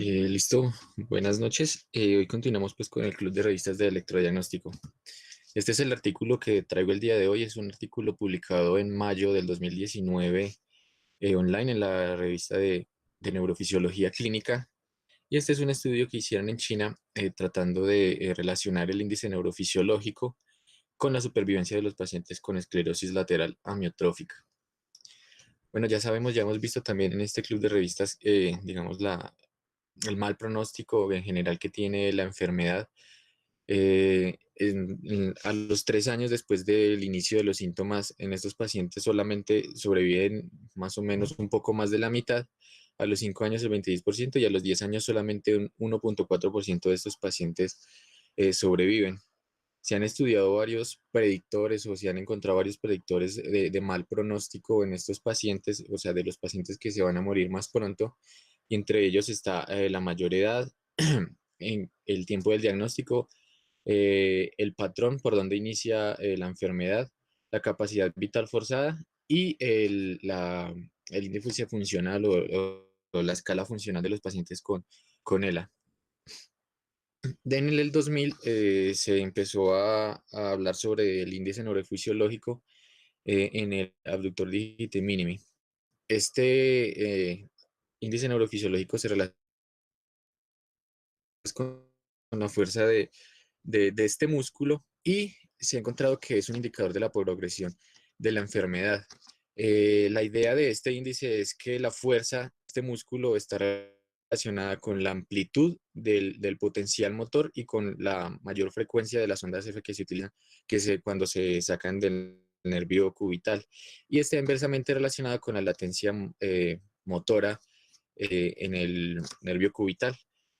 Listo, buenas noches. Hoy continuamos pues con el Club de Revistas de Electrodiagnóstico. Este es el artículo que traigo el día de hoy. Es un artículo publicado en mayo del 2019 online en la revista de Neurofisiología Clínica. Y este es un estudio que hicieron en China tratando de relacionar el índice neurofisiológico con la supervivencia de los pacientes con esclerosis lateral amiotrófica. Bueno, ya sabemos, ya hemos visto también en este club de revistas, digamos, el mal pronóstico en general que tiene la enfermedad. A los 3 años después del inicio de los síntomas en estos pacientes solamente sobreviven más o menos un poco más de la mitad, a los 5 años el 26% y a los 10 años solamente un 1,4% de estos pacientes sobreviven. Se han estudiado varios predictores o se han encontrado varios predictores de mal pronóstico en estos pacientes, o sea, de los pacientes que se van a morir más pronto, y entre ellos está la mayor edad, en el tiempo del diagnóstico, el patrón por donde inicia la enfermedad, la capacidad vital forzada y el índice funcional o la escala funcional de los pacientes con ELA. En el 2000 se empezó a hablar sobre el índice neurofisiológico en el abductor digite minimi. Este índice neurofisiológico se relaciona con la fuerza de este músculo y se ha encontrado que es un indicador de la progresión de la enfermedad. La idea de este índice es que la fuerza de este músculo está relacionada con la amplitud del potencial motor y con la mayor frecuencia de las ondas F que se utilizan cuando se sacan del nervio cubital. Y está inversamente relacionada con la latencia motora en el nervio cubital.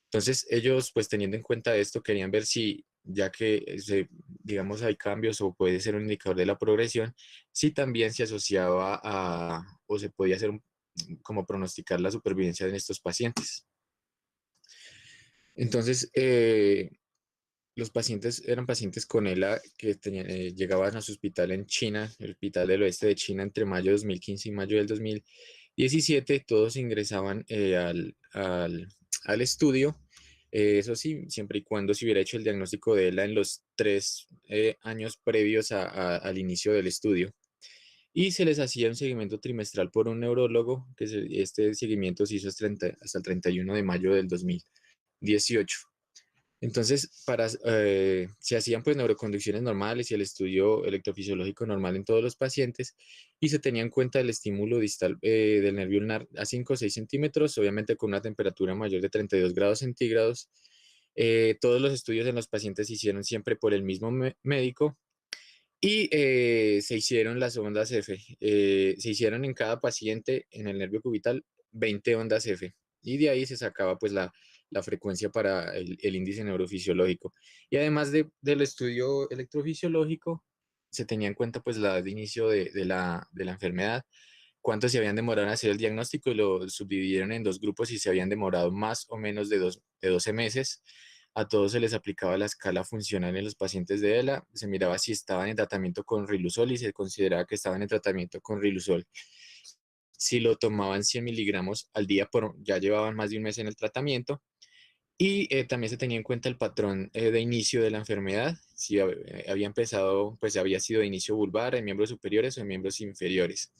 Entonces, ellos, pues teniendo en cuenta esto, querían ver si, ya que, digamos, hay cambios o puede ser un indicador de la progresión, si también se asociaba o se podía hacer como pronosticar la supervivencia en estos pacientes. Entonces, los pacientes eran pacientes con ELA que llegaban a su hospital en China, el hospital del oeste de China, entre mayo de 2015 y mayo del 2017. Todos ingresaban al estudio. Eso sí, siempre y cuando se hubiera hecho el diagnóstico de ELA en los 3 años previos al inicio del estudio. Y se les hacía un seguimiento trimestral por un neurólogo, este seguimiento se hizo hasta el 31 de mayo del 2018. Entonces, se hacían pues neuroconducciones normales y el estudio electrofisiológico normal en todos los pacientes y se tenía en cuenta el estímulo distal del nervio ulnar a 5 o 6 centímetros, obviamente con una temperatura mayor de 32 grados centígrados. Todos los estudios en los pacientes se hicieron siempre por el mismo médico y se hicieron las ondas F. Se hicieron en cada paciente en el nervio cubital 20 ondas F. Y de ahí se sacaba pues la frecuencia para el índice neurofisiológico. Y además del estudio electrofisiológico, se tenía en cuenta pues la edad de inicio de la enfermedad, cuánto se habían demorado en hacer el diagnóstico y lo subdividieron en dos grupos y se habían demorado más o menos de 12 meses. A todos se les aplicaba la escala funcional en los pacientes de ELA, se miraba si estaban en tratamiento con Riluzol y se consideraba que estaban en tratamiento con Riluzol. Si lo tomaban 100 miligramos al día, ya llevaban más de un mes en el tratamiento. Y también se tenía en cuenta el patrón de inicio de la enfermedad, si había empezado, pues había sido de inicio vulvar en miembros superiores o en miembros inferiores.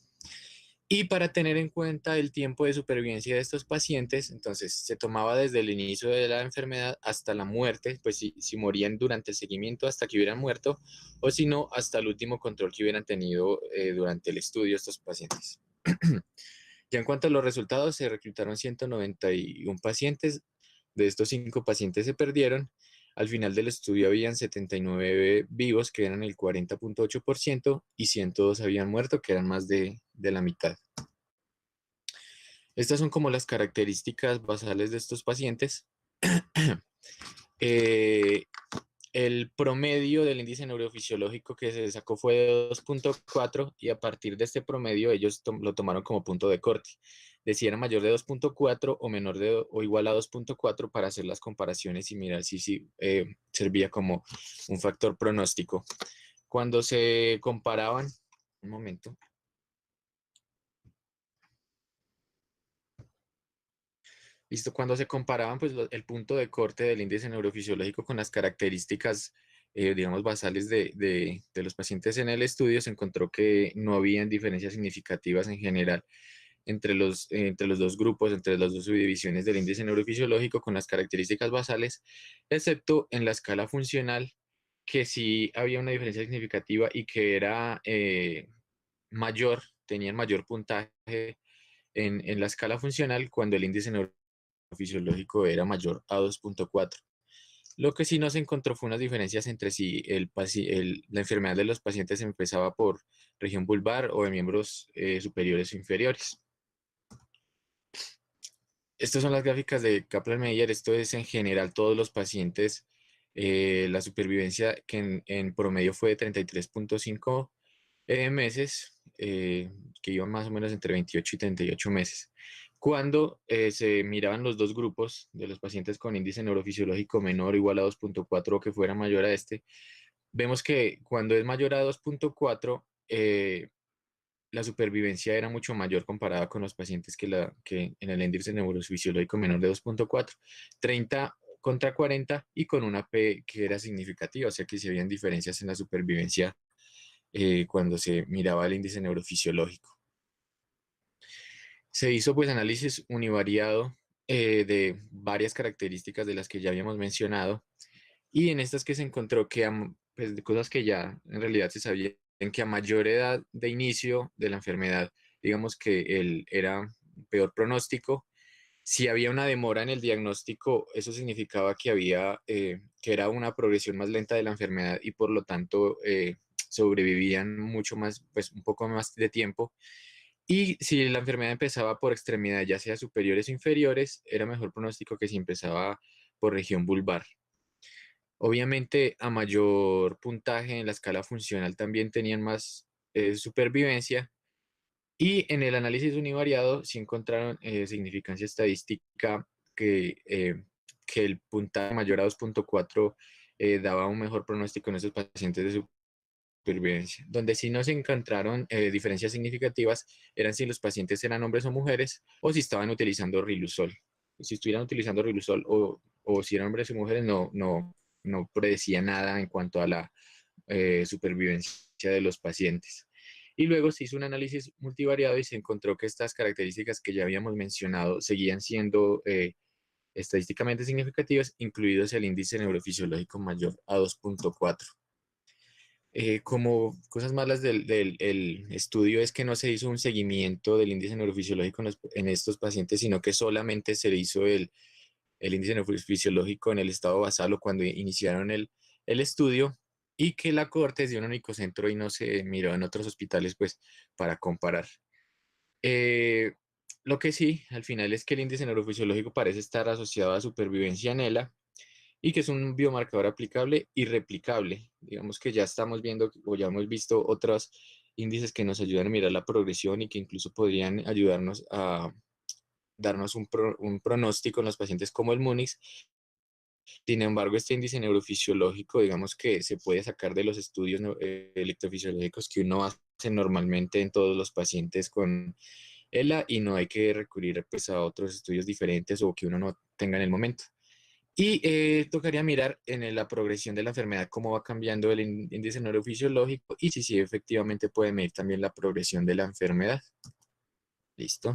Y para tener en cuenta el tiempo de supervivencia de estos pacientes, entonces se tomaba desde el inicio de la enfermedad hasta la muerte, pues si morían durante el seguimiento hasta que hubieran muerto, o si no, hasta el último control que hubieran tenido durante el estudio estos pacientes. Ya en cuanto a los resultados, se reclutaron 191 pacientes. De estos 5 pacientes se perdieron. Al final del estudio habían 79 vivos, que eran el 40,8%, y 102 habían muerto, que eran más de la mitad. Estas son como las características basales de estos pacientes. Eh, el promedio del índice neurofisiológico que se sacó fue de 2,4 y a partir de este promedio ellos lo tomaron como punto de corte. De si era mayor de 2,4 o menor o igual a 2,4 para hacer las comparaciones y mirar si servía como un factor pronóstico. Cuando se comparaban, un momento. Listo, cuando se comparaban pues, el punto de corte del índice neurofisiológico con las características, digamos, basales de los pacientes en el estudio, se encontró que no habían diferencias significativas en general entre los dos grupos, entre las dos subdivisiones del índice neurofisiológico con las características basales, excepto en la escala funcional, que sí había una diferencia significativa y que era mayor, tenían mayor puntaje en la escala funcional cuando el índice neurofisiológico era mayor a 2.4. Lo que sí no se encontró fue unas diferencias entre si la enfermedad de los pacientes empezaba por región vulvar o de miembros superiores o inferiores. Estas son las gráficas de Kaplan-Meier. Esto es en general todos los pacientes. La supervivencia que en promedio fue de 33.5 meses, que iban más o menos entre 28 y 38 meses. Cuando se miraban los dos grupos de los pacientes con índice neurofisiológico menor o igual a 2.4 o que fuera mayor a este, vemos que cuando es mayor a 2.4, la supervivencia era mucho mayor comparada con los pacientes que en el índice neurofisiológico menor de 2.4, 30 contra 40 y con una P que era significativa, o sea que si habían diferencias en la supervivencia cuando se miraba el índice neurofisiológico. Se hizo pues análisis univariado de varias características de las que ya habíamos mencionado y en estas que se encontró que pues, de cosas que ya en realidad se sabían que a mayor edad de inicio de la enfermedad, digamos que él era peor pronóstico. Si había una demora en el diagnóstico, eso significaba que que era una progresión más lenta de la enfermedad y por lo tanto sobrevivían mucho más, pues un poco más de tiempo. Y si la enfermedad empezaba por extremidades, ya sea superiores o inferiores, era mejor pronóstico que si empezaba por región vulvar. Obviamente, a mayor puntaje en la escala funcional también tenían más supervivencia. Y en el análisis univariado sí encontraron significancia estadística que el puntaje mayor a 2.4 daba un mejor pronóstico en esos pacientes de supervivencia. Donde sí no se encontraron diferencias significativas eran si los pacientes eran hombres o mujeres o si estaban utilizando Riluzol. Si estuvieran utilizando Riluzol o si eran hombres o mujeres, no predecía nada en cuanto a la supervivencia de los pacientes. Y luego se hizo un análisis multivariado y se encontró que estas características que ya habíamos mencionado seguían siendo estadísticamente significativas, incluidos el índice neurofisiológico mayor a 2.4. Como cosas malas del el estudio es que no se hizo un seguimiento del índice neurofisiológico en estos pacientes, sino que solamente se hizo el índice neurofisiológico en el estado basal o cuando iniciaron el estudio y que la cohorte es de un único centro y no se miró en otros hospitales pues para comparar. Eh, lo que sí, al final es que el índice neurofisiológico parece estar asociado a supervivencia en ELA y que es un biomarcador aplicable y replicable. Digamos que ya estamos viendo o ya hemos visto otros índices que nos ayudan a mirar la progresión y que incluso podrían ayudarnos a darnos un pronóstico en los pacientes como el Múnich. Sin embargo, este índice neurofisiológico, digamos que se puede sacar de los estudios electrofisiológicos que uno hace normalmente en todos los pacientes con ELA y no hay que recurrir pues, a otros estudios diferentes o que uno no tenga en el momento. Y tocaría mirar en la progresión de la enfermedad cómo va cambiando el índice neurofisiológico y si sí efectivamente puede medir también la progresión de la enfermedad. Listo.